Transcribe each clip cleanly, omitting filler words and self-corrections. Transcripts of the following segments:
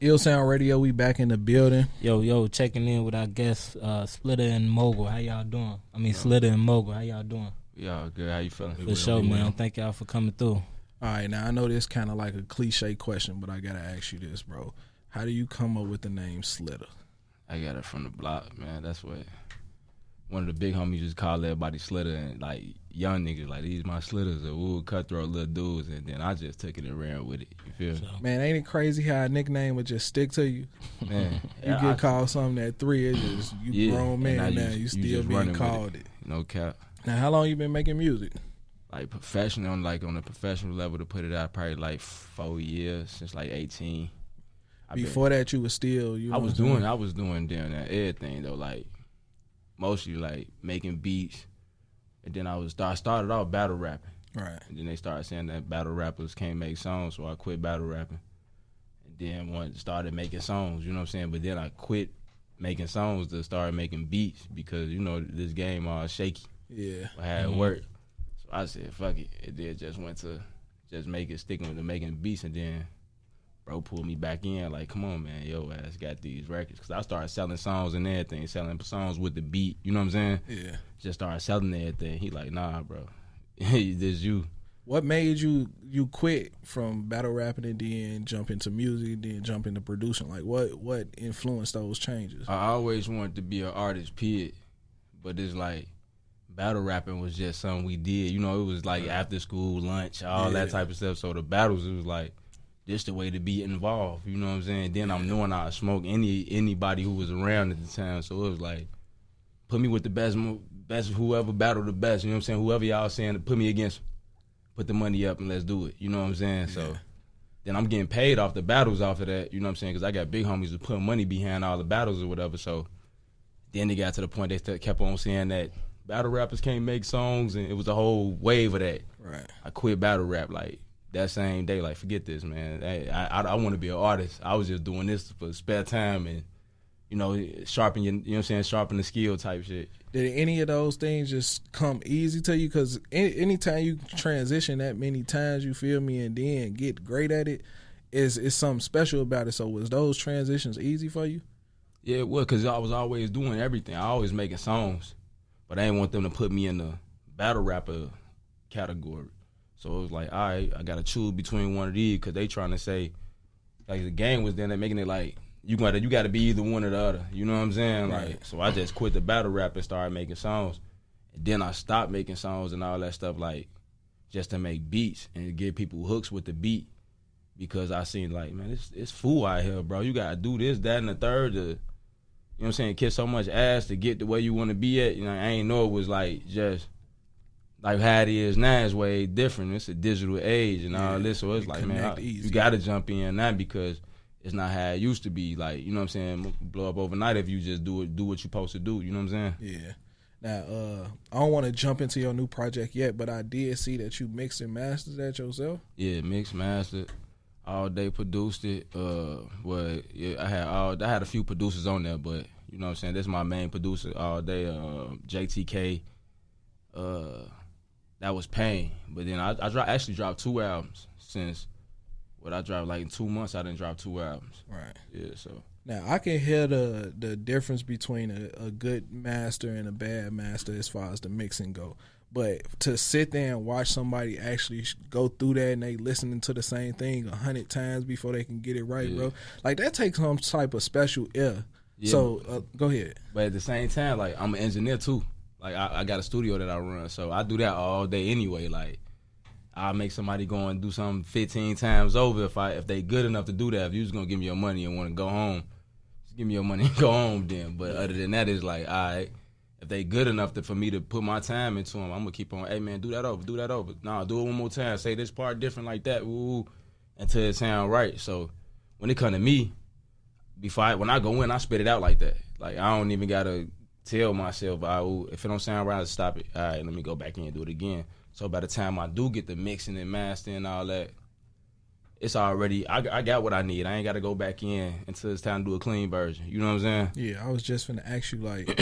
Ill Sound Radio, we back in the building. Yo, checking in with our guests, Slitta and Mogul. How y'all doing? I mean, Slitta and Mogul. How y'all doing? Y'all good. How you feeling? For sure, man. Thank y'all for coming through. All right, now I know this kind of like a cliche question, but I gotta ask you this, bro. How do you come up with the name Slitta? I got it from the block, man. That's what one of the big homies just called everybody Slitta, and like young niggas, like these my Slittas or ooh, cutthroat little dudes, and then I just took it and ran with it. You feel me? Man, ain't it crazy how a nickname would just stick to you? Man, you get called something at 3, it's just you grown man now, you still being called it. No cap. Now, how long you been making music? Like professional, like on the professional level to put it out, probably like 4 years, since like 18. Before that, you was still I was doing damn that everything though, like mostly like making beats, and then I started off battle rapping. Right. And then they started saying that battle rappers can't make songs, so I quit battle rapping. And then started making songs, you know what I'm saying? But then I quit making songs to start making beats because, you know, this game all shaky. Yeah. I had work. So I said, fuck it. It then just went to just sticking with the making beats, and then bro pulled me back in like, come on, man, yo ass got these records. Because I started selling songs and everything, selling songs with the beat, you know what I'm saying? Yeah. Just started selling everything. He like, nah, bro. This you. What made you quit from battle rapping and then jump into music, then jump into producing? Like, what influenced those changes? I always wanted to be an artist, period. But it's like, battle rapping was just something we did. You know, it was like after school, lunch, all that type of stuff. So the battles, it was like, this the way to be involved. You know what I'm saying? Then I'm knowing I smoke anybody who was around at the time. So it was like, put me with the best whoever battled the best. You know what I'm saying? Whoever y'all saying, put me against, put the money up and let's do it. You know what I'm saying? Yeah. So then I'm getting paid off the battles off of that. You know what I'm saying? Because I got big homies who put money behind all the battles or whatever. So then they got to the point they kept on saying that battle rappers can't make songs, and it was a whole wave of that. Right. I quit battle rap like that same day. Like, forget this, man. I want to be an artist. I was just doing this for spare time and, you know, sharpen your, you know what I'm saying, sharpen the skill type shit. Did any of those things just come easy to you? Because anytime you transition that many times, you feel me, and then get great at it, is something special about it. So was those transitions easy for you? Yeah, it was, because I was always doing everything. I always making songs, but I didn't want them to put me in the battle rapper category. So it was like, all right, I got to choose between one of these, because they trying to say, like, the game was then, they're making it like, you got to be either one or the other. You know what I'm saying? Right. Like, so I just quit the battle rap and started making songs. And then I stopped making songs and all that stuff, like, just to make beats and give people hooks with the beat. Because I seen, like, man, it's fool out here, bro. You got to do this, that, and the third to, you know what I'm saying, kiss so much ass to get to where you want to be at. You know, I ain't know it was, like, just, like, how it is now is way different. It's a digital age and all this. So it's like, man, you got to jump in now, because it's not how it used to be. Like, you know what I'm saying, blow up overnight if you just do what you're supposed to do. You know what I'm saying? Yeah. Now, I don't want to jump into your new project yet, but I did see that you mixed and mastered that yourself. Yeah, mixed, mastered, all day produced it. I had a few producers on there, but you know what I'm saying, this is my main producer all day. JTK, that was Pain. But then I actually dropped 2 albums since. What I dropped, like, in 2 months, I didn't drop 2 albums. Right. Yeah, so. Now, I can hear the difference between a good master and a bad master as far as the mixing go. But to sit there and watch somebody actually go through that and they listening to the same thing 100 times before they can get it right, bro, like, that takes some type of special ear. Yeah. So, go ahead. But at the same time, like, I'm an engineer, too. Like, I got a studio that I run, so I do that all day anyway, like. I'll make somebody go and do something 15 times over if they good enough to do that. If you just gonna give me your money and want to go home, just give me your money and go home then. But other than that, it's like, all right, if they good enough for me to put my time into them, I'm gonna keep on, hey man, do that over. Nah, do it one more time. Say this part different like that, ooh, until it sound right. So when it come to me, when I go in, I spit it out like that. Like, I don't even gotta tell myself, if it don't sound right, I stop it. All right, let me go back in and do it again. So by the time I do get the mixing and mastering and all that, it's already, I got what I need. I ain't got to go back in until it's time to do a clean version. You know what I'm saying? Yeah, I was just finna ask you, like,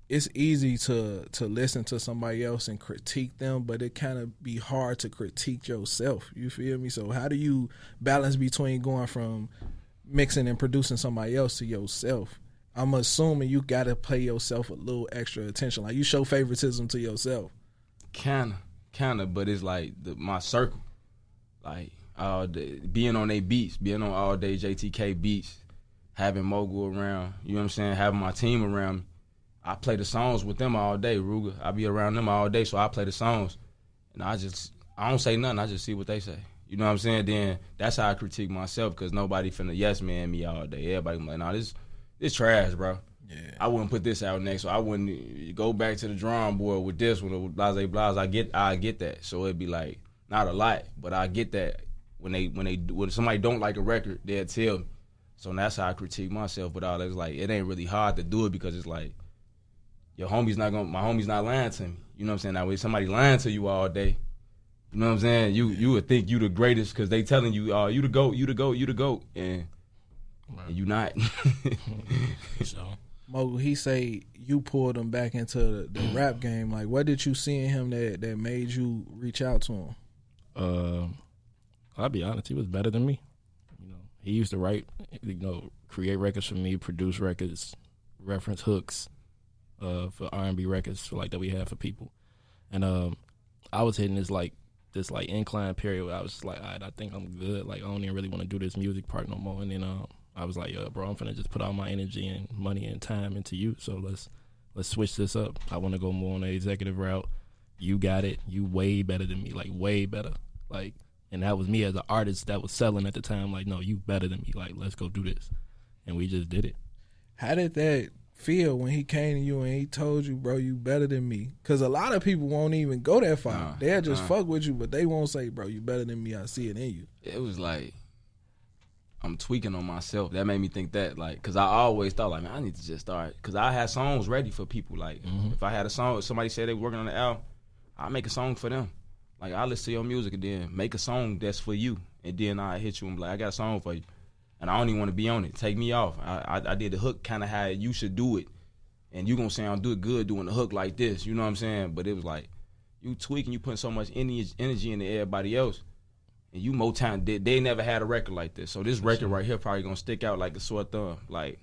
it's easy to listen to somebody else and critique them, but it kind of be hard to critique yourself. You feel me? So how do you balance between going from mixing and producing somebody else to yourself, I'm assuming you gotta pay yourself a little extra attention. Like you show favoritism to yourself. Kinda, but it's like my circle, like being on they beats, being on all day JTK beats, having Mogul around. You know what I'm saying? Having my team around me. I play the songs with them all day, Ruger. I be around them all day, so I play the songs, and I don't say nothing. I just see what they say. You know what I'm saying? Then that's how I critique myself, because nobody finna yes man me all day. Everybody be like, nah, this trash, bro. Yeah. I wouldn't put this out next, so I wouldn't go back to the drawing board with this one or with blase. I get that. So it'd be like not a lot, but I get that when somebody don't like a record, they'll tell me. So that's how I critique myself. But all that's like, it ain't really hard to do it, because it's like my homie's not lying to me. You know what I'm saying? Now when somebody lying to you all day, you know what I'm saying? You would think you the greatest because they telling you, you the GOAT, and you not. So. Mogul, he say you pulled him back into the rap game. Like, what did you see in him that made you reach out to him? I'll be honest, he was better than me. He used to write, create records for me, produce records, reference hooks for R&B records that we have for people. And I was hitting this incline period where I was just like, all right, I think I'm good. Like, I don't even really want to do this music part no more. And then I was like, bro, I'm finna just put all my energy and money and time into you. So let's switch this up. I want to go more on the executive route. You got it. You way better than me, like way better. Like, and that was me as an artist that was selling at the time. Like, no, you better than me. Like, let's go do this. And we just did it. How did that feel when he came to you and he told you, bro, you better than me? Because a lot of people won't even go that far. They'll just fuck with you, but they won't say, bro, you better than me. I see it in you. It was like, I'm tweaking on myself. That made me think that, like, because I always thought, like, man, I need to just start. Because I had songs ready for people. Like, if I had a song, if somebody said they were working on the album, I'll make a song for them. Like, I'll listen to your music and then make a song that's for you. And then I'll hit you and be like, I got a song for you. And I don't even want to be on it. Take me off. I did the hook kind of how you should do it. And you going to sound good doing the hook like this. You know what I'm saying? But it was like, you tweaking, you putting so much energy into everybody else. And you Motown, they never had a record like this. So this record right here probably going to stick out like a sore thumb. Like,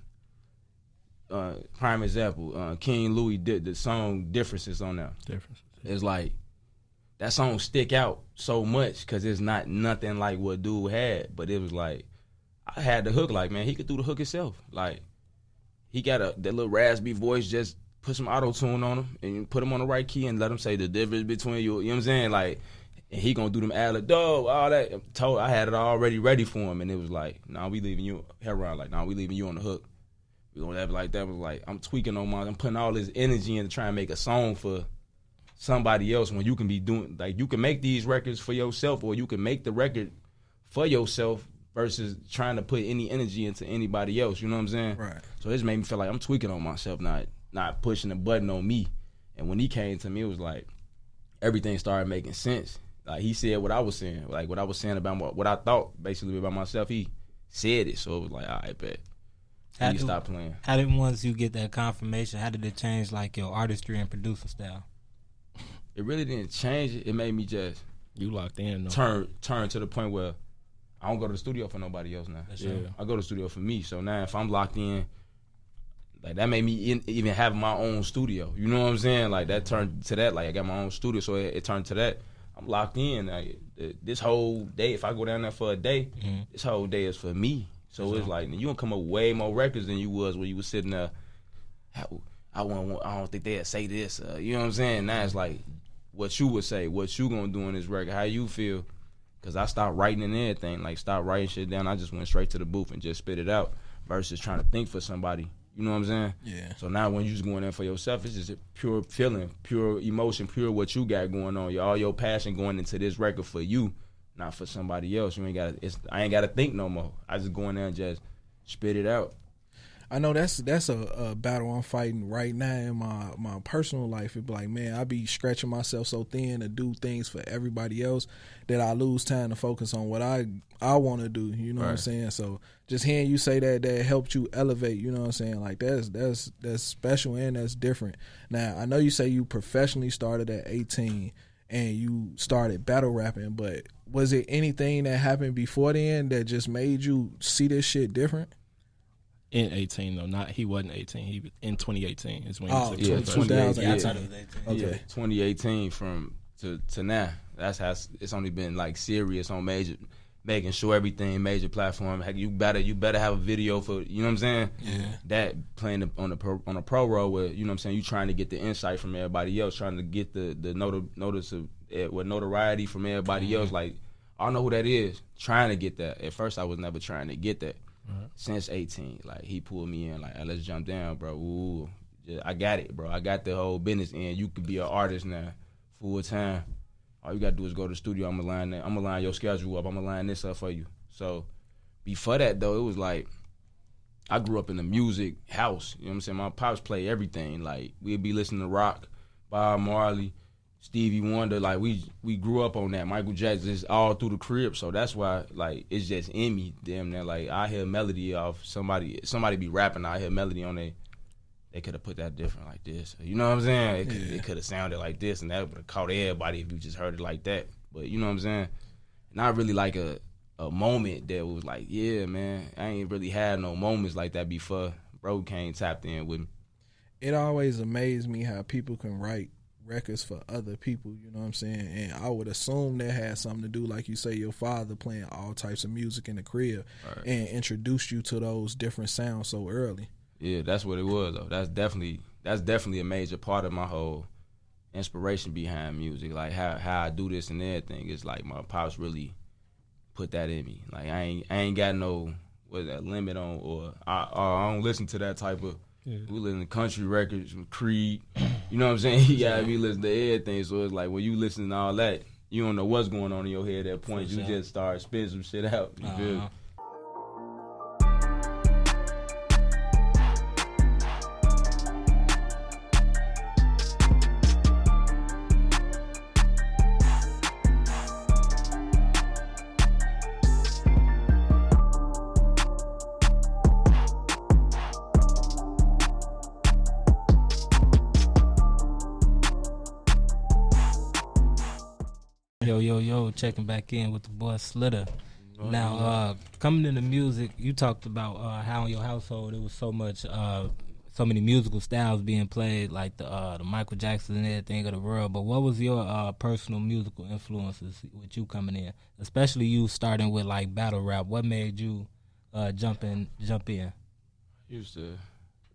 prime example, King Louis did the song Differences on there. Differences. It's like, that song stick out so much because it's not nothing like what dude had. But it was like, I had the hook, like, man, he could do the hook himself. Like, he got that little raspy voice, just put some auto-tune on him and put him on the right key and let him say the difference between you. You know what I'm saying? Like, and he gonna do them ad-lib, dog, all that. I had it already ready for him, and it was like, nah, we leaving you, Heron, like, nah, we leaving you on the hook. We gonna have it like that. It was like, I'm tweaking on I'm putting all this energy into trying to make a song for somebody else when you can be doing, like, you can make these records for yourself, or you can make the record for yourself versus trying to put any energy into anybody else. You know what I'm saying? Right. So this made me feel like I'm tweaking on myself, not pushing the button on me. And when he came to me, it was like everything started making sense. Like, he said what I was saying, like what I was saying about what I thought basically about myself. He said it, so it was like, all right, bet. You stop playing. How did, once you get that confirmation, how did it change like your artistry and producing style? It really didn't change it. It made me just locked in. Turn to the point where I don't go to the studio for nobody else now. I go to the studio for me. So now if I'm locked in, like, that made me even have my own studio. You know what I'm saying? Like, that turned to that. Like, I got my own studio, so it turned to that. I'm locked in. Like, this whole day, if I go down there for a day, this whole day is for me. So it's like, you gonna come up with way more records than you was when you was sitting there. I don't think they'd say this. You know what I'm saying? Now it's like, what you would say, what you gonna do on this record, how you feel. Because I stopped writing and everything. Like, stopped writing shit down. I just went straight to the booth and just spit it out versus trying to think for somebody. You know what I'm saying? Yeah. So now when you just going in for yourself, it's just a pure feeling, pure emotion, pure what you got going on. All your passion going into this record for you, not for somebody else. I ain't got to think no more. I just go in there and just spit it out. I know that's a battle I'm fighting right now in my personal life. It be like, man, I be stretching myself so thin to do things for everybody else that I lose time to focus on what I want to do. You know what I'm saying? So just hearing you say that helped you elevate. You know what I'm saying? Like, that's special and that's different. Now, I know you say you professionally started at 18. and you started battle rapping. But was it anything that happened before then that just made you see this shit different? In 18 though, he wasn't 18. He was in 2018 is when he took 2000. Yeah, I thought it was 18. Okay. Yeah, 2018 to now. That's how it's only been like serious on major, making sure everything major platform. You better have a video for, you know what I'm saying? Yeah. That playing on a pro roll where, you know what I'm saying, you trying to get the insight from everybody else, trying to get the notice of with notoriety from everybody else. Like, I don't know who that is. Trying to get that. At first, I was never trying to get that. Since 18, like, he pulled me in, like, hey, let's jump down, bro. Ooh, I got it, bro. I got the whole business in. You could be an artist now, full time. All you gotta do is go to the studio. I'm gonna line your schedule up. I'm gonna line this up for you. So before that though, it was like I grew up in the music house. You know what I'm saying? My pops play everything. Like, we'd be listening to rock, Bob Marley, Stevie Wonder. Like, we grew up on that. Michael Jackson is all through the crib. So that's why, like, it's just in me. Damn near, like, I hear melody off somebody be rapping. I hear melody on they could have put that different like this. You know what I'm saying? It could have sounded like this, and that would have caught everybody if you just heard it like that. But you know what I'm saying? Not really like a moment that was like, yeah, man, I ain't really had no moments like that before. Bro came tapped in with me. It always amazed me how people can write records for other people, you know what I'm saying? And I would assume that had something to do, like you say, your father playing all types of music in the crib and introduced you to those different sounds so early. Yeah, that's what it was though. That's definitely a major part of my whole inspiration behind music. Like how I do this and everything. It's like my pops really put that in me. Like I ain't got no limit on, or I don't listen to that type of. Yeah. We listen to country records, Creed. You know what I'm saying? He got me listen to everything. So it's like when you listen to all that, you don't know what's going on in your head at that point. You just start spitting some shit out. You feel me? Yo, checking back in with the boy Slitta. Now, coming into music, you talked about how in your household it was so many musical styles being played, like the Michael Jackson and everything of the world. But what was your personal musical influences with you coming in, especially you starting with like battle rap? What made you jump in? Used to,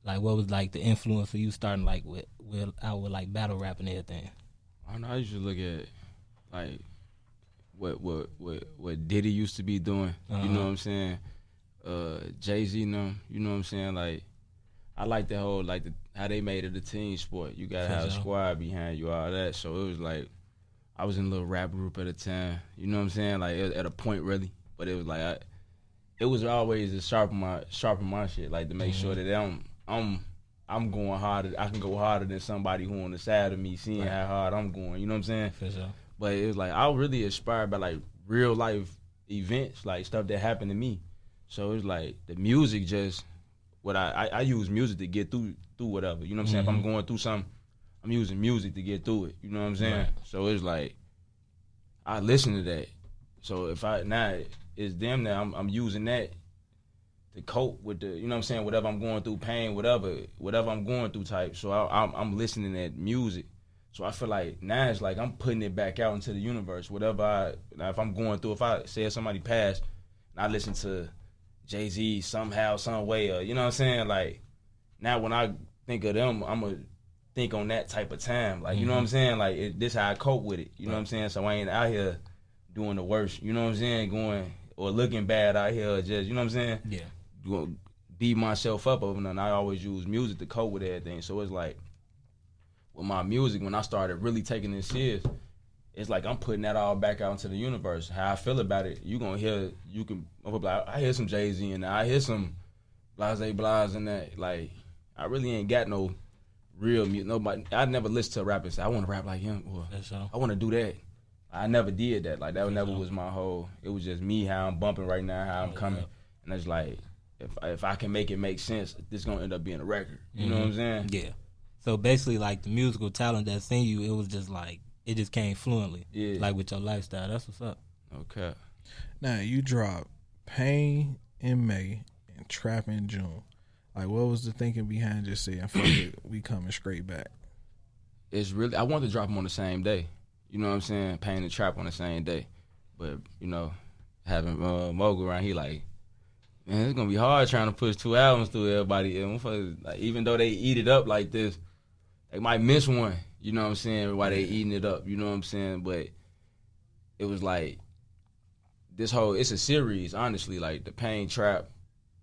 like, what was like the influence of you starting like with like battle rap and everything? I don't know. I used to look at like what Diddy used to be doing. You know what I'm saying? Jay-Z, you know what I'm saying? Like, I like the whole, like, how they made it a team sport. You gotta have a squad behind you, all that. So it was like, I was in a little rap group at the time. You know what I'm saying? Like, at a point, really. But it was like, it was always to sharpen my shit, like, to make sure that I'm going harder. I can go harder than somebody who on the side of me, seeing how hard I'm going. You know what I'm saying? For sure. But it was like, I was really inspired by like real life events, like stuff that happened to me. So it was like the music just, what I use music to get through whatever. You know what I'm saying? If I'm going through something, I'm using music to get through it. You know what I'm saying? Right. So it's like, I listen to that. So if it's them that I'm using that to cope with the, you know what I'm saying, whatever I'm going through, pain, whatever I'm going through type. So I'm listening to that music. So I feel like now it's like I'm putting it back out into the universe. If I'm going through, if I say somebody passed, and I listen to Jay-Z somehow, some way, or, you know what I'm saying? Like, now when I think of them, I'm going to think on that type of time. Like, you know what I'm saying? Like, this how I cope with it. You know what I'm saying? So I ain't out here doing the worst, you know what I'm saying? Going or looking bad out here, or just, you know what I'm saying? Yeah. Beat myself up over nothing. I always use music to cope with everything. So it's like, with my music, when I started really taking this serious, it's like I'm putting that all back out into the universe. How I feel about it, I hear some Jay-Z and I hear some Blase and that. Like, I really ain't got no real music. Nobody, I never listened to a rapper and say, I want to rap like him, or I want to do that. I never did that. Like, that never was my whole, it was just me, how I'm bumping right now, how I'm coming. And it's like, if I can make it make sense, this going to end up being a record. You know what I'm saying? Yeah. So basically, like, the musical talent that's in you, it was just like it just came fluently. Yeah. Like with your lifestyle. That's what's up. Okay. Now you drop Pain in May and Trap in June. Like, what was the thinking behind just saying, fuck it, we coming straight back? It's really, I wanted to drop them on the same day. You know what I'm saying? Pain and Trap on the same day. But, you know, having Mogul around, he like, man, it's going to be hard trying to push 2 albums through everybody. And like, even though they eat it up like this, they might miss one. You know what I'm saying? While they eating it up. You know what I'm saying? But it was like, it's a series, honestly. Like, the Pain Trap,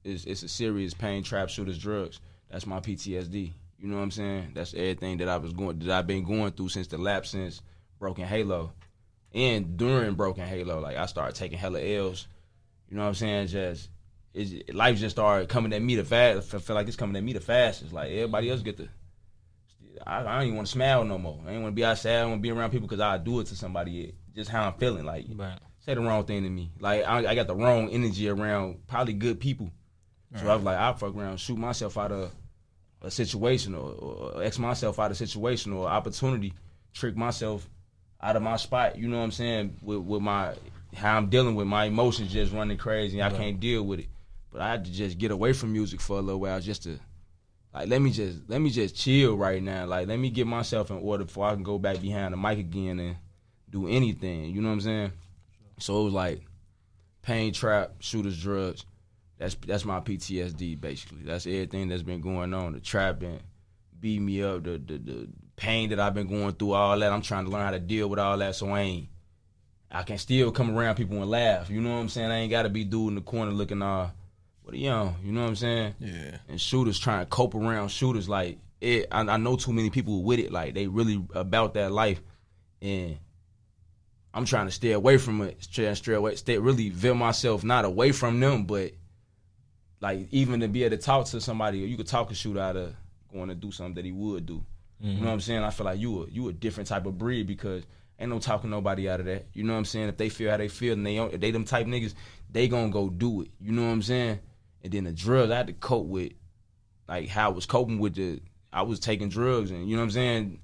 it's a series. Pain, Trap, Shooters, Drugs. That's my PTSD. You know what I'm saying? That's everything that I've been going through since the lapse, since Broken Halo. And during Broken Halo, like, I started taking hella L's. You know what I'm saying? Life just started coming at me the fast. I feel like it's coming at me the fastest. Like, everybody else I don't even want to smile no more. I ain't want to be outside. I want to be around people because I do it to somebody. Just how I'm feeling. Like, Right. say the wrong thing to me. Like, I got the wrong energy around probably good people. So I was like, I'll fuck around, shoot myself out of a situation or X myself out of a situation or opportunity, trick myself out of my spot. You know what I'm saying? With how I'm dealing with my emotions just running crazy. I can't deal with it. But I had to just get away from music for a little while just to, like, let me just chill right now. Like, let me get myself in order before I can go back behind the mic again and do anything. You know what I'm saying? So it was like Pain, Trap, Shooters, Drugs. That's my PTSD, basically. That's everything that's been going on. The trap been beat me up, the pain that I've been going through, all that. I'm trying to learn how to deal with all that, so I can still come around people and laugh. You know what I'm saying? I ain't got to be dude in the corner looking, what are you on? You know what I'm saying? Yeah. And shooters trying to cope around shooters, like, I know too many people with it, like, they really about that life, and I'm trying to stay away from it, really veil myself not away from them, but like, even to be able to talk to somebody, or you could talk a shooter out of going to do something that he would do. Mm-hmm. You know what I'm saying? I feel like you a different type of breed because ain't no talking nobody out of that. You know what I'm saying? If they feel how they feel and if they them type niggas, they gonna go do it. You know what I'm saying? And then the drugs, I had to cope with, like, how I was coping with I was taking drugs and, you know what I'm saying?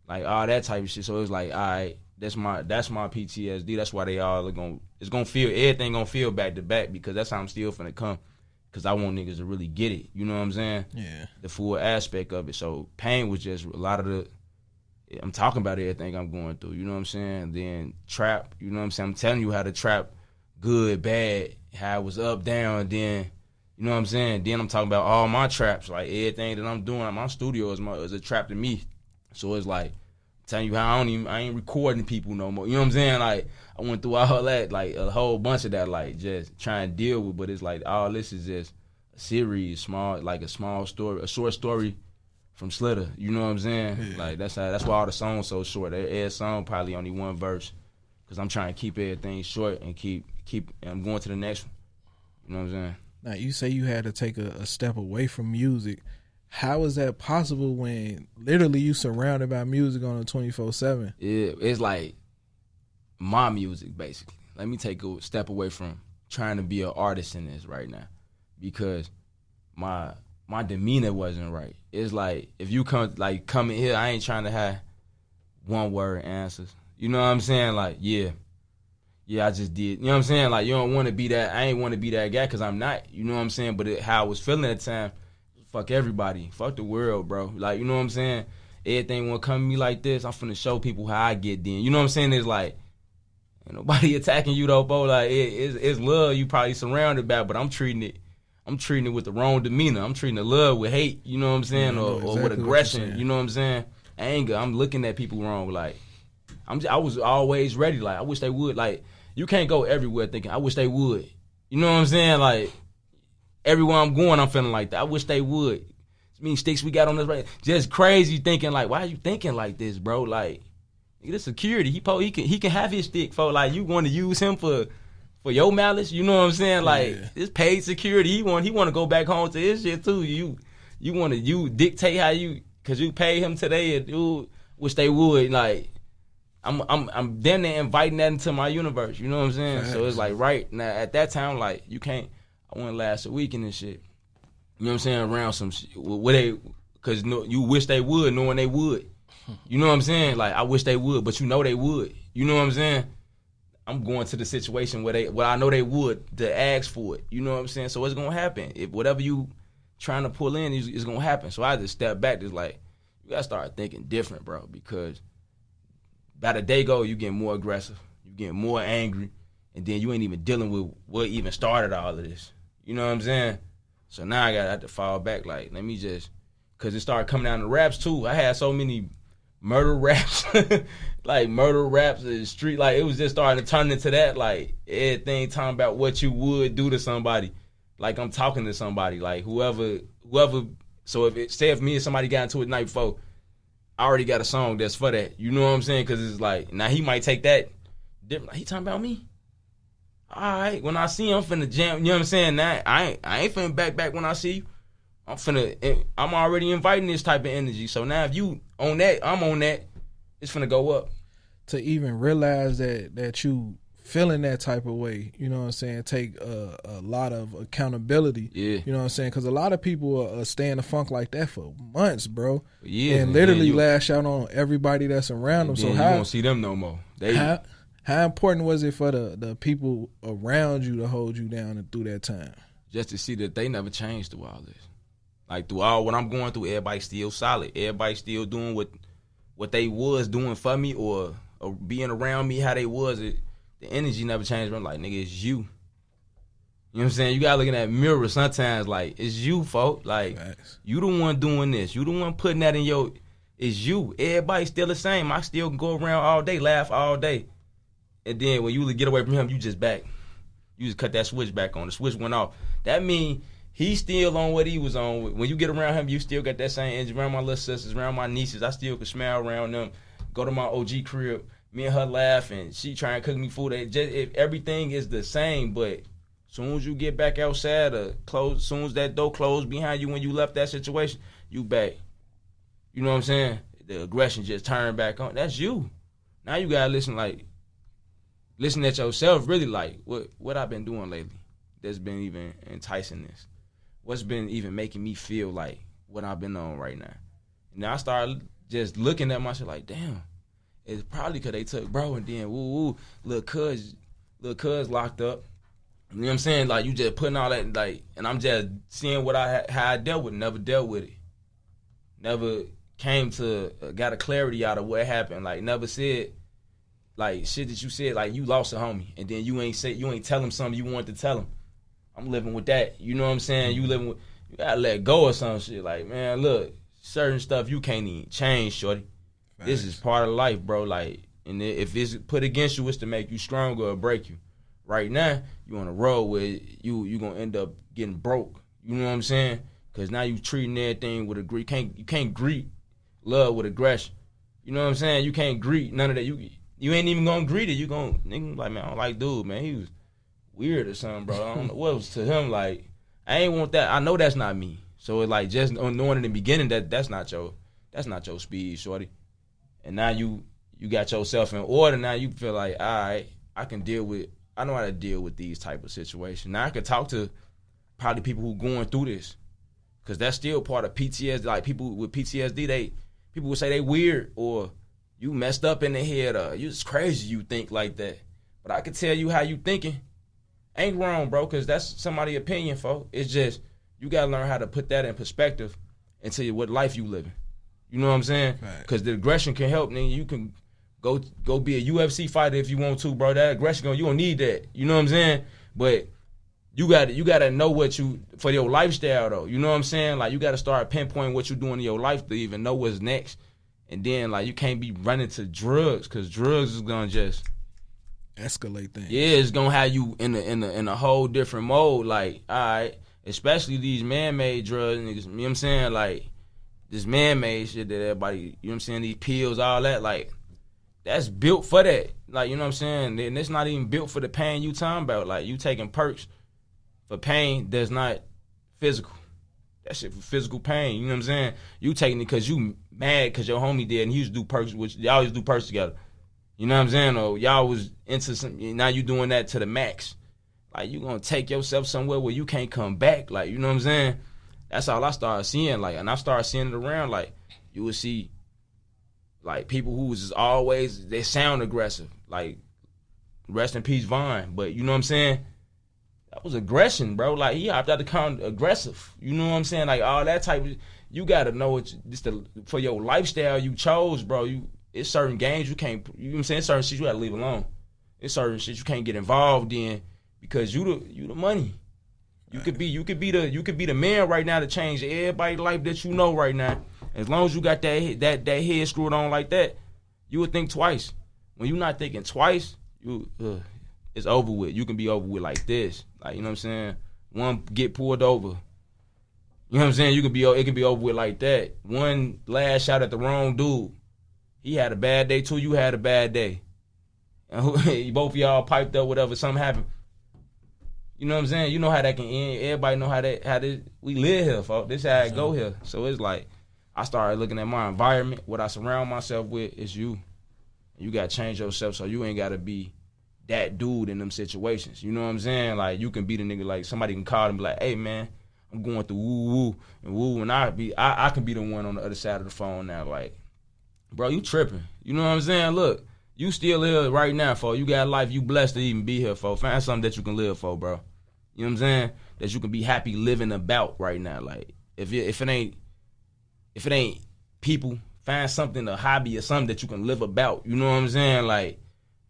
Like, all that type of shit. So it was like, all right, that's my PTSD. That's why they all are everything gonna feel back to back because that's how I'm still finna come. Because I want niggas to really get it. You know what I'm saying? Yeah. The full aspect of it. So Pain was just a lot of I'm talking about everything I'm going through. You know what I'm saying? Then Trap, you know what I'm saying? I'm telling you how the trap, good, bad, how it was up, down, then, you know what I'm saying? Then I'm talking about all my traps. Like, everything that I'm doing, my studio is a trap to me. So it's like, telling you how I ain't recording people no more. You know what I'm saying? Like, I went through all that, like, a whole bunch of that, like, just trying to deal with, but it's like, all this is just a series, a small story, a short story from Slitta. You know what I'm saying? Yeah. Like, that's why all the songs so short. Every song probably only one verse, because I'm trying to keep everything short and I'm going to the next one. You know what I'm saying? Now, you say you had to take a step away from music. How is that possible when literally you surrounded by music on a 24/7? Yeah, it's like my music, basically. Let me take a step away from trying to be an artist in this right now because my demeanor wasn't right. It's like if you come in here, I ain't trying to have one word answers. You know what I'm saying? Like, yeah, I just did. You know what I'm saying? Like, you don't want to be that. I ain't want to be that guy because I'm not. You know what I'm saying? But how I was feeling at the time, fuck everybody. Fuck the world, bro. Like, you know what I'm saying? Everything want to come to me like this, I'm finna show people how I get then. You know what I'm saying? It's like, ain't nobody attacking you though, bro. Like, it's love you probably surrounded by, but I'm treating it with the wrong demeanor. I'm treating the love with hate, you know what I'm saying? Or with aggression, you know what I'm saying? Anger. I'm looking at people wrong. Like, I was always ready. Like, I wish they would. Like, you can't go everywhere thinking, I wish they would. You know what I'm saying? Like, everywhere I'm going, I'm feeling like that. I wish they would. It's many sticks we got on this right. Just crazy thinking like, why are you thinking like this, bro? Like, the security, he can have his stick for, like, you want to use him for your malice. You know what I'm saying? Like, it's paid security. He want to go back home to his shit too. You want to dictate how because you pay him today. And you wish they would. Like, I'm then there inviting that into my universe. You know what I'm saying? Right. So it's like right now at that time, like, you can't. I want to last a week in this shit. You know what I'm saying? Around some shit. Because you wish they would, knowing they would. You know what I'm saying? Like, I wish they would, but you know they would. You know what I'm saying? I'm going to the situation where I know they would to ask for it. You know what I'm saying? So what's gonna happen? If whatever you trying to pull in is gonna happen. So I just step back. Just like, you gotta start thinking different, bro. Because by the day go, you get more aggressive, you get more angry, and then you ain't even dealing with what even started all of this. You know what I'm saying? So now I gotta have to fall back. Like, let me just, cause it started coming down to raps too. I had so many murder raps, like murder raps in the street. Like, it was just starting to turn into that. Like, everything talking about what you would do to somebody. Like, I'm talking to somebody. Like, whoever. So if me and somebody got into it the night before, I already got a song that's for that. You know what I'm saying? Because it's like, now he might take that different. Like, he talking about me. All right, when I see him, I'm finna jam. You know what I'm saying? Now, I ain't finna back when I see you. I'm already inviting this type of energy. So now if you on that, I'm on that, it's finna go up. To even realize that you feeling that type of way, you know what I'm saying, take a lot of accountability. Yeah. You know what I'm saying? Because a lot of people are stay in the funk like that for months, bro. Yeah. And literally lash out on everybody that's around them. So you won't see them no more. How important was it for the people around you to hold you down and through that time? Just to see that they never changed through all this. Like, through all what I'm going through, everybody still solid. Everybody still doing what they was doing for me or being around me how they was. The energy never changed. I'm like, nigga, it's you. You know what I'm saying? You gotta look in that mirror sometimes. Like, it's you, folk. Like, Facts. You the one doing this. You the one putting that in your. It's you. Everybody still the same. I still can go around all day, laugh all day, and then when you get away from him, you just back. You just cut that switch back on. The switch went off. That mean he's still on what he was on. When you get around him, you still got that same energy. Around my little sisters, around my nieces, I still can smile around them. Go to my OG crib, me and her laugh, and she trying to cook me food. Everything is the same, but soon as you get back outside, soon as that door closed behind you when you left that situation, you back. You know what I'm saying? The aggression just turned back on. That's you. Now you gotta listen at yourself, really, like, what I've been doing lately that's been even enticing this. What's been even making me feel like what I've been on right now. And now I started just looking at myself like, damn, it's probably because they took bro and then little cuz locked up. You know what I'm saying? Like, you just putting all that, like, and I'm just seeing how I dealt with it, never dealt with it. Never came to, got a clarity out of what happened. Like, never said, like, shit that you said, like, you lost a homie, and then you ain't tell him something you wanted to tell him. I'm living with that. You know what I'm saying? You gotta let go of some shit. Like, man, look, certain stuff you can't even change, shorty. Thanks. This is part of life, bro. Like, and if it's put against you, it's to make you stronger or break you. Right now, you on a road where you gonna end up getting broke. You know what I'm saying? Because now you treating everything with you can't greet love with aggression. You know what I'm saying? You can't greet none of that. You ain't even gonna greet it. You gonna, nigga, like, man, I don't like dude, man. He was weird or something, bro. I don't know what was to him. Like, I ain't want that. I know that's not me. So it's like, just knowing in the beginning that's not your speed, shorty. And now you got yourself in order. Now you feel like, all right, I know how to deal with these type of situations. Now I can talk to probably people who going through this, because that's still part of PTSD. Like, people with PTSD, people would say they weird or you messed up in the head or you just crazy you think like that. But I can tell you how you thinking ain't wrong, bro, because that's somebody's opinion, folks. It's just you got to learn how to put that in perspective into what life you living. You know what I'm saying? Because the aggression can help. Then you can go be a UFC fighter if you want to, bro. That aggression, you don't need that. You know what I'm saying? But you got to know what you, for your lifestyle, though. You know what I'm saying? Like, you got to start pinpointing what you're doing in your life to even know what's next. And then, like, you can't be running to drugs, because drugs is going to just escalate things. Yeah, it's going to have you in a whole different mode. Like, all right, especially these man-made drugs, niggas. You know what I'm saying? Like, this man-made shit that everybody, you know what I'm saying, these pills, all that, like, that's built for that. Like, you know what I'm saying? And it's not even built for the pain you talking about. Like, you taking perks for pain that's not physical. That shit for physical pain. You know what I'm saying? You taking it because you mad because your homie did and he used to do perks, which y'all used to do perks together. You know what I'm saying? Or y'all was into some, now you doing that to the max. Like, you gonna take yourself somewhere where you can't come back. Like, you know what I'm saying? That's all I started seeing. Like, and I started seeing it around. Like, you would see like people who was just always, they sound aggressive. Like, rest in peace, Vine. But you know what I'm saying? That was aggression, bro. Like, he hopped out the car aggressive. You know what I'm saying? Like, all that type of, you got to know it. For your lifestyle you chose, bro. It's certain games you can't, you know what I'm saying? Certain shit you got to leave alone. It's certain shit you can't get involved in because you the money. You could be the man right now to change everybody's life that you know right now. As long as you got that head screwed on like that, you would think twice. When you're not thinking twice, it's over with. You can be over with like this. Like, you know what I'm saying? One get pulled over. You know what I'm saying? It can be over with like that. One last shot at the wrong dude. He had a bad day too. You had a bad day. And both of y'all piped up, whatever, something happened. You know what I'm saying? You know how that can end. Everybody know how this, we live here, folks. This how it go here. So it's like, I started looking at my environment. What I surround myself with is you. You got to change yourself so you ain't got to be that dude in them situations. You know what I'm saying? Like, you can be the nigga, like, somebody can call and be like, hey, man, I'm going through woo, and I can be the one on the other side of the phone now. Like, bro, you tripping. You know what I'm saying? Look, you still here right now, folks. You got life. You blessed to even be here, folks. Find something that you can live for, bro. You know what I'm saying? That you can be happy living about right now. Like, if it ain't people, find something, a hobby or something that you can live about. You know what I'm saying? Like,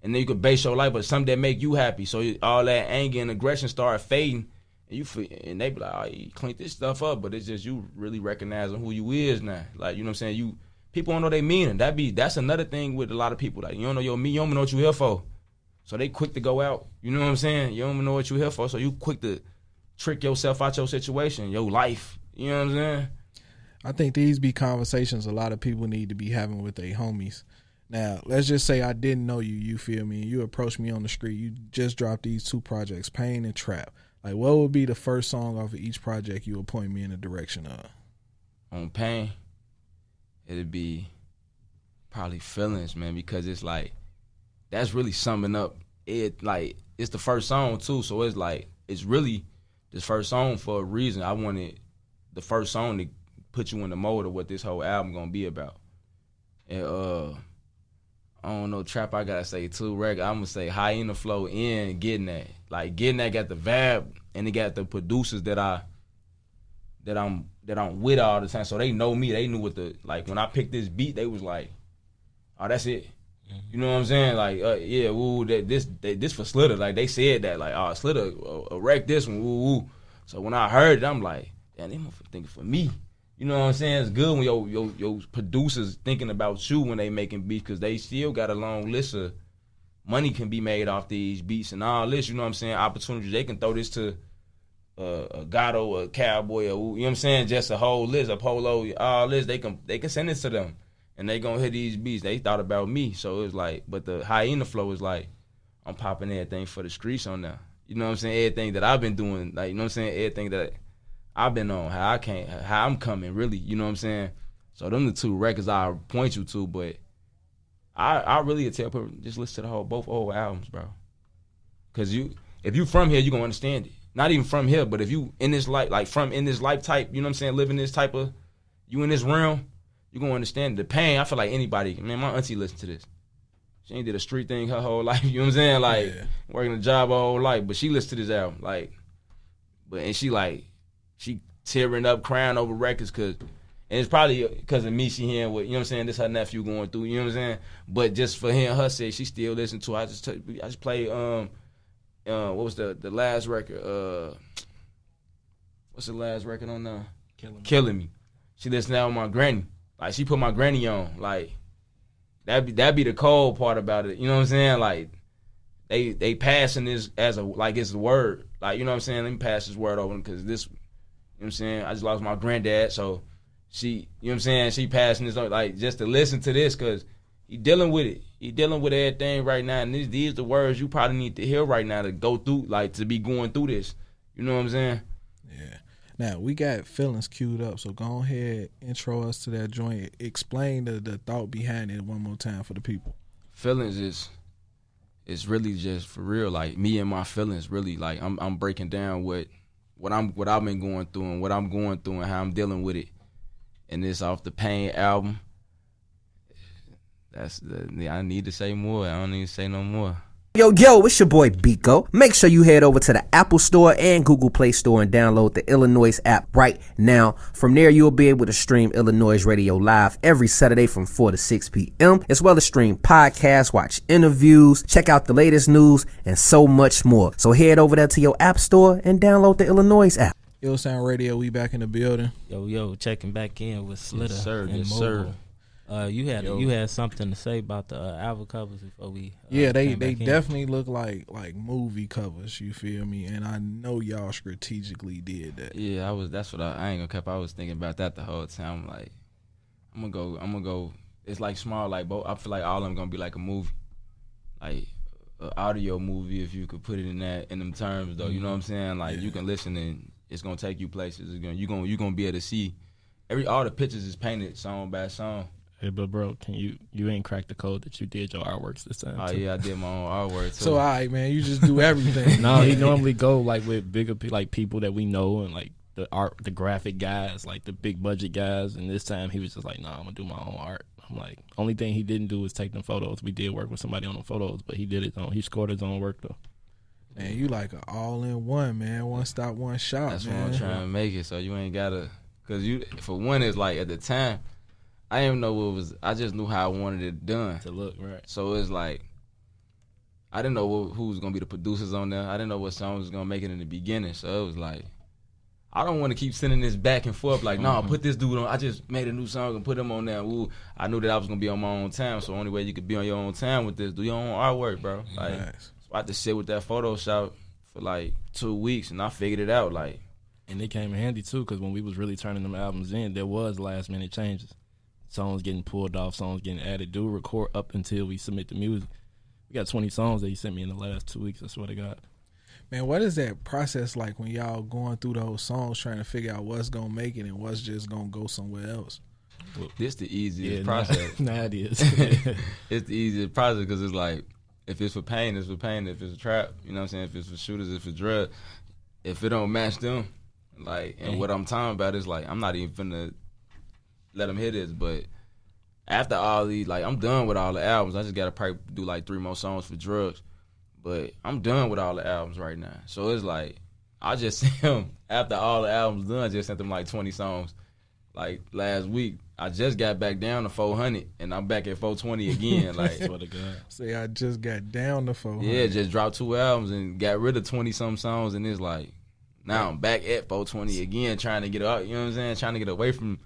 and then you can base your life on something that make you happy. So all that anger and aggression start fading, and they be like, oh, you clean this stuff up, but it's just you really recognizing who you is now. Like, you know what I'm saying? People don't know their meaning. That's another thing with a lot of people. Like, you don't know your meaning, you don't know what you here for. So they quick to go out. You know what I'm saying? You don't even know what you here for, so you quick to trick yourself out your situation, your life. You know what I'm saying? I think these be conversations a lot of people need to be having with their homies. Now, let's just say I didn't know you, you feel me? You approached me on the street. You just dropped these 2 projects, Pain and Trap. Like, what would be the first song off of each project you would point me in the direction of? On Pain, it'd be probably Feelings, man, because it's like, that's really summing up it. Like, it's the first song too, so it's like, it's really this first song for a reason. I wanted the first song to put you in the mode of what this whole album gonna be about. And I don't know, Trap, I gotta say too, I'm gonna say High in the Flow and Getting That. Like, Getting That got the vibe, and it got the producers that I'm with all the time, so they know me. They knew what like, when I picked this beat, they was like, oh, that's it. You know what I'm saying? Like, yeah, woo, this for Slitta. Like, they said that, like, oh, Slitta wreck this one, woo. So when I heard it, I'm like, damn, they motherfucker thinking for me. You know what I'm saying? It's good when your producers thinking about you when they making beats, because they still got a long list of money can be made off these beats and all this. You know what I'm saying? Opportunities. They can throw this to a Gato, a Cowboy, or, you know what I'm saying? Just a whole list, a Polo, all this. They can send this to them, and they gonna hit these beats. They thought about me, so it was like. But the High in the Flow is like, I'm popping everything for the streets on now. You know what I'm saying? Everything that I've been doing, like, you know what I'm saying? Everything that I've been on, how I'm coming, really. You know what I'm saying? So them the 2 records I point you to, but I really tell people, just listen to both old albums, bro. Because if you from here, you gonna understand it. Not even from here, but if you in this life, like from in this life type, you know what I'm saying, living this type of, you in this realm, you gonna understand the pain. I feel like anybody, man, my auntie listened to this. She ain't did a street thing her whole life, you know what I'm saying? Like, working a job her whole life, but she listened to this album, like, and she tearing up, crying over records, and it's probably because of me, she hearing what, you know what I'm saying, this her nephew going through, you know what I'm saying? But just for hearing her say, she still listen to it. I just played, what was the last record? What's the last record on now? Killing Me. She listened to that with my granny. Like, she put my granny on. Like, that'd be the cold part about it. You know what I'm saying? Like, they passing this as it's the word. Like, you know what I'm saying? Let me pass this word over because this, you know what I'm saying? I just lost my granddad, so she, you know what I'm saying? She passing this on, like, just to listen to this because he dealing with it. He dealing with everything right now, and these are the words you probably need to hear right now to go through, like, to be going through this. You know what I'm saying? Yeah. Now, we got Feelings queued up, so go ahead, intro us to that joint. Explain the thought behind it one more time for the people. Feelings is really just for real, like, me and my feelings, really. Like, I'm breaking down what I've been going through and what I'm going through and how I'm dealing with it. And it's off the Pain album. I need to say more. I don't need to say no more. Yo, it's your boy Biko. Make sure you head over to the Apple Store and Google Play Store and download the iLLANOiZE app right now. From there, you'll be able to stream iLLANOiZE Radio live every Saturday from 4 to 6 p.m., as well as stream podcasts, watch interviews, check out the latest news, and so much more. So head over there to your App Store and download the iLLANOiZE app. Yo, Sound Radio, we back in the building. Yo, checking back in with Slitta. Yes, sir. And Yes, Mobile. sir. You had something to say about the album covers before we They came back in. definitely look like movie covers, you feel me? And I know y'all strategically did that. Yeah, that's what I ain't gonna cap. I was thinking about that the whole time. Like, I'm gonna go. It's like small, like both. I feel like all of them gonna be like a movie, like an audio movie, if you could put it in them terms, though. You know what I'm saying? Like, you can listen and it's gonna take you places. You're gonna be able to see all the pictures is painted song by song. Hey, but bro, you ain't cracked the code that you did your artworks this time? Oh too. yeah, I did my own artwork too. So, all right, man, you just do everything. No, he normally go like with bigger like people that we know and like the graphic guys, like the big budget guys. And this time he was just like, nah, I'm gonna do my own art. I'm like, only thing he didn't do was take them photos. We did work with somebody on the photos, but he did his own. He scored his own work though. Man, you like an all-in-one, man. One stop, one shot, That's man. what I'm trying to make it. So you ain't gotta, cause for one, it's like at the time, I didn't know what it was. I just knew how I wanted it done To look right. So it's like, I didn't know who was gonna be the producers on there. I didn't know what songs was gonna make it in the beginning. So it was like, I don't want to keep sending this back and forth. Like, no, put this dude on. I just made a new song and put him on there. Ooh, I knew that I was gonna be on my own time. So the only way you could be on your own time with this, do your own artwork, bro. Like, Nice. so I had to sit with that Photoshop for like 2 weeks, and I figured it out. Like, And it came in handy too, because when we was really turning them albums in, there was last minute changes. Songs getting pulled off, songs getting added. Do record up until we submit the music. We got 20 songs that he sent me in the last 2 weeks. I swear to God. Man, what is that process like when y'all going through those songs trying to figure out what's going to make it and what's just going to go somewhere else? this the easiest process. Nah, it is. It's the easiest process because it's like, if it's for pain, it's for pain. If it's a trap, you know what I'm saying? If it's for shooters, if it's drug, if it don't match them, like, and what I'm talking about is like, I'm not even finna let them hear this, but after all these, like, I'm done with all the albums. I just gotta probably do like 3 more songs for drugs, but I'm done with all the albums right now. So it's like, I just sent him, after all the albums done, I just sent them like 20 songs. Like last week, I just got back down to 400, and I'm back at 420 again. Like, Swear to God. Say I just got down to 400. yeah, just dropped 2 albums and got rid of 20-some songs, and it's like, now I'm back at 420 again, trying to get out, you know what I'm saying? Trying to get away from,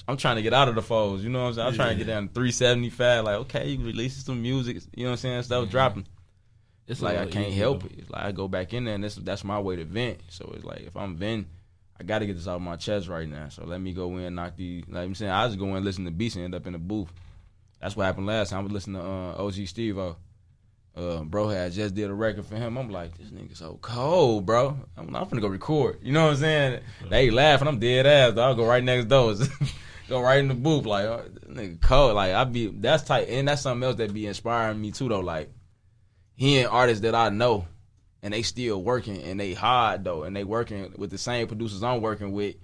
I'm trying to get out of the foes, you know what I'm saying? I'm trying to get down to 375, like, okay, you releasing some music, you know what I'm saying? Stuff dropping. It's like, I can't help it. It's like, I go back in there, and that's my way to vent. So it's like, if I'm venting, I got to get this off my chest right now. So let me go in and knock these, like I'm saying, I just go in and listen to beats and end up in the booth. That's what happened last time. I was listening to OG Steve-O. Bro had just did a record for him. I'm like, this nigga so cold, bro. I'm finna go record. You know what I'm saying? They laughing. I'm dead ass. I'll go right next door. Go right in the booth. Like, oh, this nigga cold. Like, that's tight. And that's something else that be inspiring me too, though. Like, hearing artists that I know and they still working and they hard, though. And they working with the same producers I'm working with.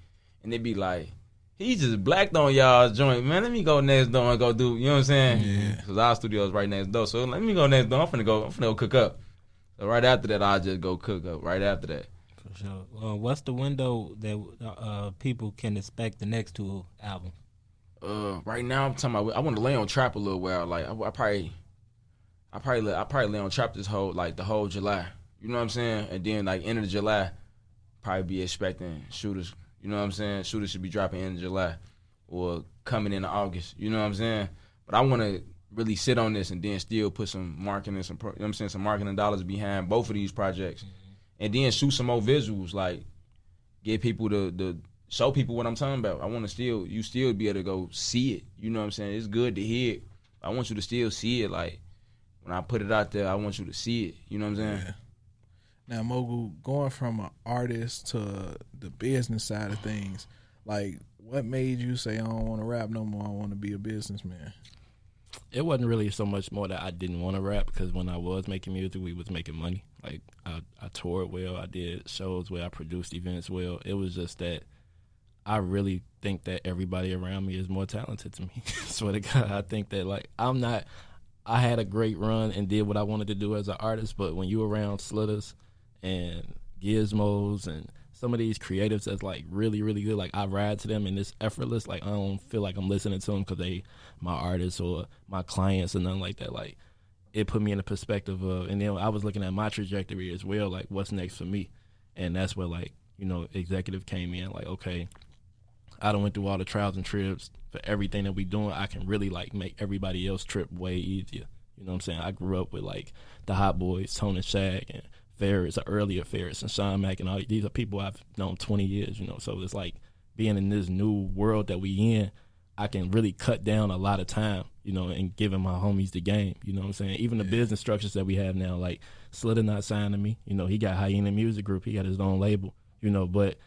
And they be like, he just blacked on y'all's joint, man. Let me go next door and go do, you know what I'm saying? Yeah. Because our studio's right next door. So let me go next door. I'm finna go cook up. So right after that, I'll just go cook up. Right after that. For sure. What's the window that people can expect the next 2 albums? Right now, I'm talking about, I want to lay on trap a little while. Like, I probably lay on trap the whole July. You know what I'm saying? And then, like, end of July, probably be expecting shooters. You know what I'm saying? Shooters should be dropping in July or coming in August. You know what I'm saying? But I want to really sit on this and then still put some marketing, you know what I'm saying, some marketing dollars behind both of these projects. And then shoot some more visuals, like get people to show people what I'm talking about. I want to still be able to go see it. You know what I'm saying? It's good to hear it. I want you to still see it. Like, when I put it out there, I want you to see it. You know what I'm saying? Yeah. Now, Mogul, going from an artist to the business side of things, like, what made you say, I don't want to rap no more, I want to be a businessman? It wasn't really so much more that I didn't want to rap, because when I was making music, we was making money. Like, I toured well, I did shows well, I produced events well. It was just that I really think that everybody around me is more talented to me. Swear to God, I think that like I had a great run and did what I wanted to do as an artist, but when you around Slittas and Gizmos and some of these creatives that's like really, really good, like I ride to them and it's effortless. Like I don't feel like I'm listening to them because they my artists or my clients or nothing like that. Like it put me in a perspective of, and then I was looking at my trajectory as well, like what's next for me. And that's where like, you know, executive came in like, okay, I done went through all the trials and trips for everything that we doing. I can really like make everybody else trip way easier. You know what I'm saying? I grew up with like the Hot Boys, Tone and Shaq and Ferris, or earlier Ferris and Sean Mack and all these are people I've known 20 years, you know. So it's like being in this new world that we in, I can really cut down a lot of time, you know, and giving my homies the game. You know what I'm saying? Even the business structures that we have now, like Slitta not signing me, you know, he got Hyena Music Group, he got his own label, you know, but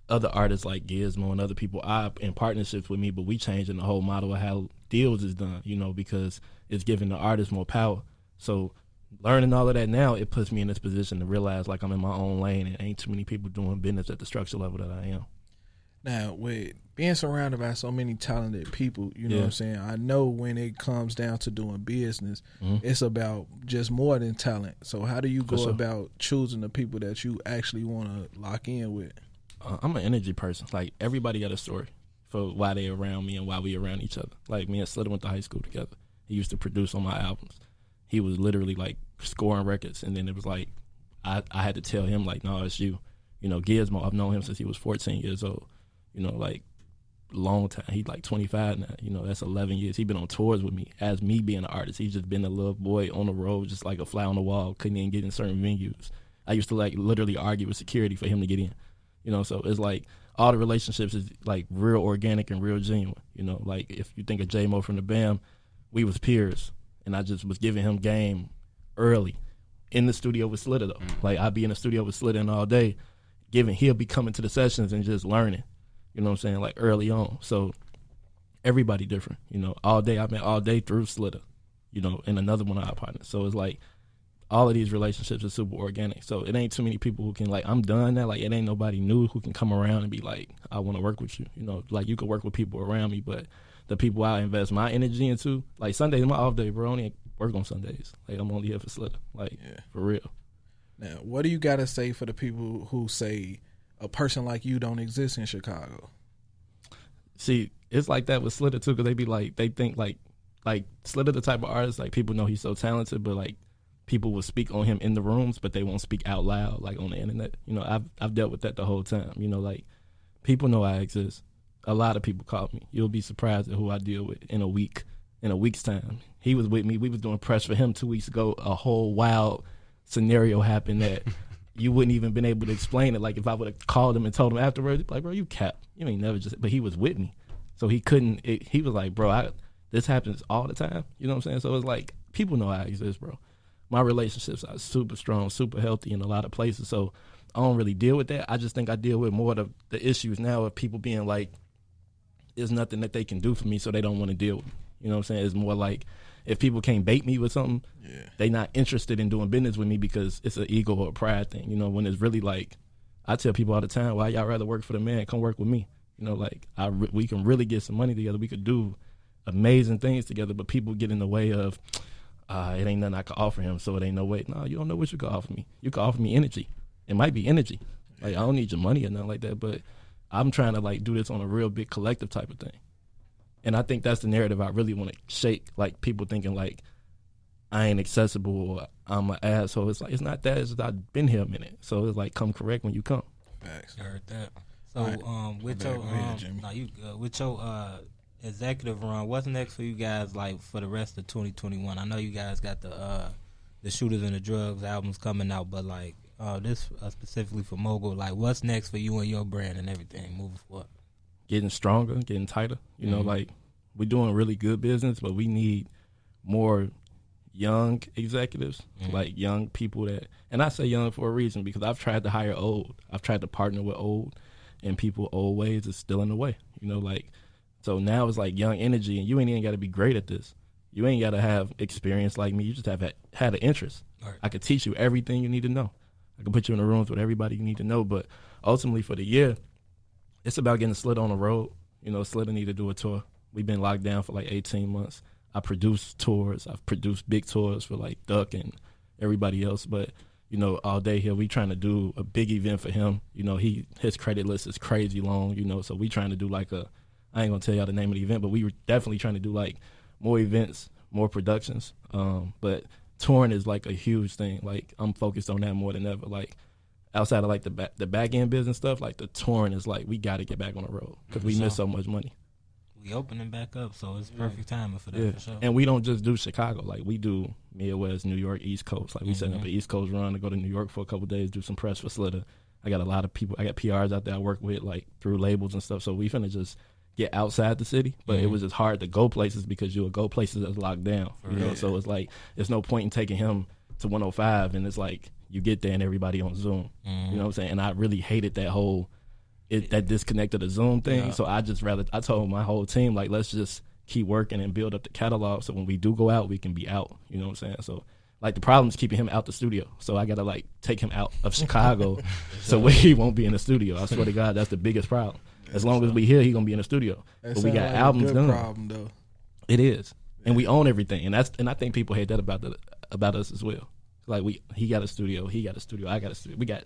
other artists like Gizmo and other people are in partnerships with me, but we changing the whole model of how deals is done, you know, because it's giving the artist more power. So learning all of that now, it puts me in this position to realize like I'm in my own lane and ain't too many people doing business at the structure level that I am. Now, with being surrounded by so many talented people, you know what I'm saying? I know when it comes down to doing business, it's about just more than talent. So how do you go about choosing the people that you actually want to lock in with? I'm an energy person. Like, everybody got a story for why they around me and why we around each other. Like, me and Slitta went to high school together. He used to produce on my albums. He was literally, like, scoring records, and then it was like, I had to tell him, like, no, it's you. You know, Gizmo, I've known him since he was 14 years old. You know, like, long time. He's, like, 25 now. You know, that's 11 years. He's been on tours with me as me being an artist. He's just been a little boy on the road, just like a fly on the wall, couldn't even get in certain venues. I used to, like, literally argue with security for him to get in. You know, so it's like all the relationships is like real organic and real genuine. You know, like if you think of J-Mo from the BAM, we was peers, and I just was giving him game early in the studio with Slitta though. Like I'd be in the studio with Slitta and all day, he'll be coming to the sessions and just learning. You know what I'm saying? Like early on. So everybody different. You know, all day I met all day through Slitta. You know, and another one of our partners. So it's like all of these relationships are super organic. So it ain't too many people who can, like, I'm done now. Like, it ain't nobody new who can come around and be like, I want to work with you. You know, like, you can work with people around me, but the people I invest my energy into, like, Sundays is my off day, bro. I only work on Sundays. Like, I'm only here for Slitta. Like, for real. Now, what do you got to say for the people who say a person like you don't exist in Chicago? See, it's like that with Slitta, too, because they be like, they think, like Slitta the type of artist, like, people know he's so talented, but, like, people will speak on him in the rooms, but they won't speak out loud, like on the internet. You know, I've dealt with that the whole time. You know, like people know I exist. A lot of people call me. You'll be surprised at who I deal with in a week's time. He was with me. We was doing press for him 2 weeks ago. A whole wild scenario happened that you wouldn't even been able to explain it. Like if I would have called him and told him afterwards, like, bro, you cap. You ain't never just. But he was with me, so he couldn't. He was like, bro, this happens all the time. You know what I'm saying? So it's like people know I exist, bro. My relationships are super strong, super healthy in a lot of places, so I don't really deal with that. I just think I deal with more of the issues now of people being like, there's nothing that they can do for me, so they don't want to deal with me. You know what I'm saying? It's more like if people can't bait me with something, they not interested in doing business with me because it's an ego or a pride thing. You know, when it's really like, I tell people all the time, why y'all rather work for the man? Come work with me. You know, like we can really get some money together. We could do amazing things together, but people get in the way of, it ain't nothing I can offer him, so it ain't no way. No, you don't know what you can offer me. You can offer me energy. It might be energy. Like, I don't need your money or nothing like that, but I'm trying to, like, do this on a real big collective type of thing. And I think that's the narrative I really want to shake, like, people thinking, like, I ain't accessible or I'm an asshole. It's like, it's not that. It's just I've been here a minute. So it's like, come correct when you come. Facts. I heard that. So, with your executive run, what's next for you guys, like for the rest of 2021? I know you guys got the Shooters and the Drugs albums coming out, but like this specifically for Mogul, like what's next for you and your brand and everything moving forward? Getting stronger, getting tighter. You know, like we're doing really good business, but we need more young executives, like young people that, and I say young for a reason because I've tried to hire old. I've tried to partner with old, and people old ways is still in the way. You know, like. So now it's like young energy, and you ain't even got to be great at this. You ain't got to have experience like me. You just have had an interest. Right. I could teach you everything you need to know. I can put you in the rooms with everybody you need to know. But ultimately for the year, it's about getting Slitta on the road. You know, Slitta need to do a tour. We've been locked down for like 18 months. I produce tours. I've produced big tours for like Duck and everybody else. But, you know, all day here, we trying to do a big event for him. You know, his credit list is crazy long, you know, so we trying to do like I ain't going to tell y'all the name of the event, but we were definitely trying to do like more events, more productions. But touring is like a huge thing. Like, I'm focused on that more than ever. Like, outside of like the back end business stuff, like the touring is like, we got to get back on the road because we miss so much money. We opening back up, so it's perfect timing for that, for sure. And we don't just do Chicago. Like, we do Midwest, New York, East Coast. Like, we setting up an East Coast run to go to New York for a couple of days, do some press for Slitta. I got a lot of people. I got PRs out there I work with, like, through labels and stuff. So we finna just get outside the city. But it was just hard to go places because you would go places that's locked down. You know, so it's like, there's no point in taking him to 105, and it's like, you get there and everybody on Zoom. You know what I'm saying? And I really hated that whole that disconnect of the Zoom thing. So I told my whole team, like, let's just keep working and build up the catalog so when we do go out, we can be out. You know what I'm saying? So, like, the problem is keeping him out the studio. So I got to, like, take him out of Chicago so he won't be in the studio. I swear to God, that's the biggest problem. As long as we here, he going to be in the studio. But we got albums done. Problem, though. It is. And we own everything. And I think people hate that about us as well. Like, he got a studio, I got a studio. We got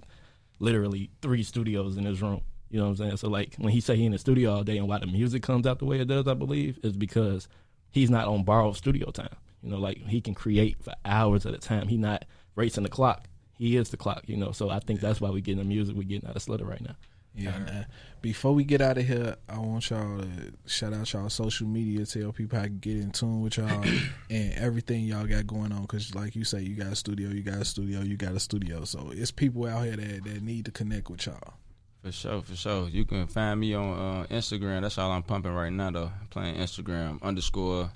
literally 3 studios in his room. You know what I'm saying? So, like, when he say he in the studio all day and why the music comes out the way it does, I believe, is because he's not on borrowed studio time. You know, like, he can create for hours at a time. He not racing the clock. He is the clock, you know. So I think that's why we getting the music we getting out of Slitta right now. Yeah. Before we get out of here, I want y'all to shout out y'all social media, tell people how to get in tune with y'all and everything y'all got going on. Because, like you say, you got a studio. So it's people out here that need to connect with y'all. For sure. You can find me on Instagram. That's all I'm pumping right now, though. Playing Instagram _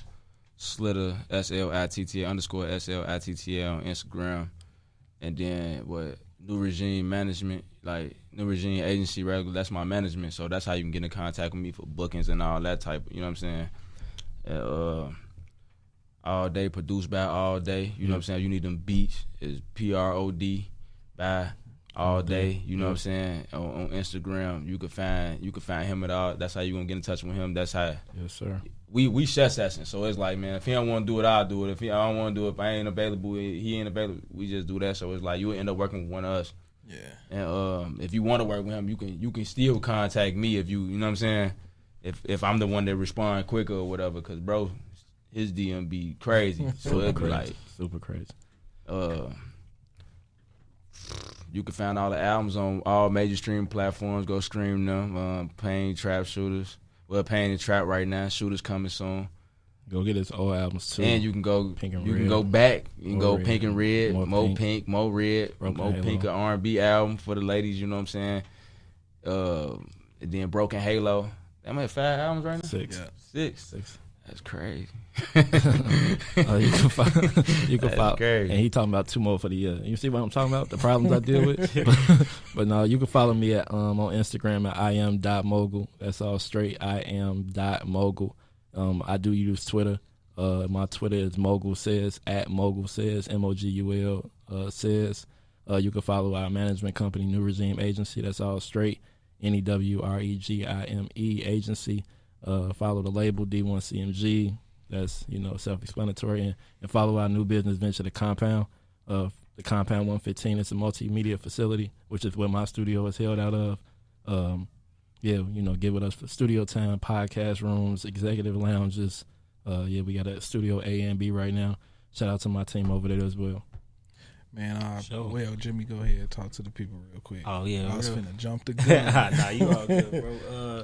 Slitta, SLITTA _ SLITTA on Instagram. And then New Regime Management, like New Regime Agency regular, that's my management. So that's how you can get in contact with me for bookings and all that type, you know what I'm saying? All Day, produced by All Day, you know what I'm saying? You need them beats, is PROD by All Day, you know what I'm saying? On Instagram, you can find him at all. That's how you gonna get in touch with him. That's how. Yes, sir. We share sessions, so it's like, man, if he don't want to do it, I'll do it. If I don't want to do it, if I ain't available, he ain't available. We just do that. So it's like you will end up working with one of us. Yeah. And if you want to work with him, you can still contact me if you know what I'm saying. If I'm the one that respond quicker or whatever, because bro, his DM be crazy. So it'd be like super crazy. You can find all the albums on all major streaming platforms. Go stream them. Pain, Trap, Shooters. Well, Pain and Trap right now. Shooters coming soon. Go get his old albums too. And you can go Pink and you Red. can go back. You can go Red. Pink and Red, More Pink, More Red, Broken More Halo. Pink, R&B album for the ladies. You know what I'm saying? And then Broken Halo. That made 5 albums right now. 6. Yeah. 6. That's crazy. You can follow. Crazy. And he talking about 2 more for the year. You see what I'm talking about? The problems I deal with. But no, you can follow me at on Instagram at IAM.mogul. That's all straight. IAM.mogul. I do use Twitter. My Twitter is Mogul Says at Mogul Says MOGUL says. You can follow our management company, New Regime Agency. That's all straight. NEWREGIME Agency. Follow the label D1CMG. That's, self-explanatory. And follow our new business venture, The Compound. The Compound 115 is a multimedia facility, which is where my studio is held out of. Get with us for studio time, podcast rooms, executive lounges. We got a studio A and B right now. Shout out to my team over there as well. Man, Sure. well, Jimmy, go ahead and talk to the people real quick. Oh, yeah. I was finna jump the gun. Nah, you all good, bro.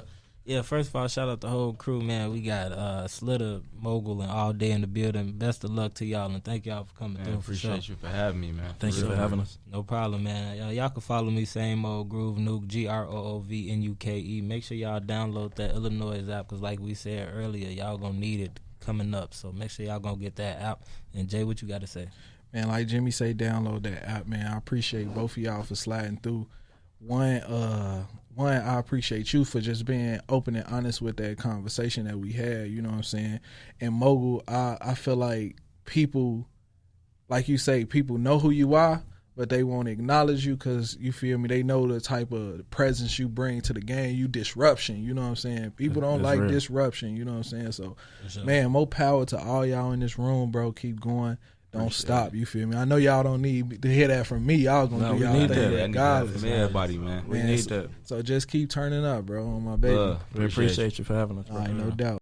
First of all, shout out the whole crew, man. We got Slitta, Mogul, and All Day in the building. Best of luck to y'all, and thank y'all for coming through. Appreciate you for having me, man. Thank you for having us. No problem, man. Y'all can follow me, same old Groove Nuke, GROOVNUKE. Make sure y'all download that iLLANOiZE app, because like we said earlier, y'all gonna need it coming up. So make sure y'all gonna get that app. And Jay, what you got to say? Man, like Jimmy say, download that app, man. I appreciate both of y'all for sliding through. One, I appreciate you for just being open and honest with that conversation that we had, you know what I'm saying? And Mogul, I feel like people, like you say, people know who you are, but they won't acknowledge you because, you feel me, they know the type of presence you bring to the game. You disruption, you know what I'm saying? People don't like real. Disruption, you know what I'm saying? So, man, more power to all y'all in this room, bro. Keep going. Don't stop, you feel me? I know y'all don't need to hear that from me. Y'all gonna do y'all thing regardless. From everybody, man. We need that. So just keep turning up, bro, on my baby. We appreciate you for having us. All right, no doubt.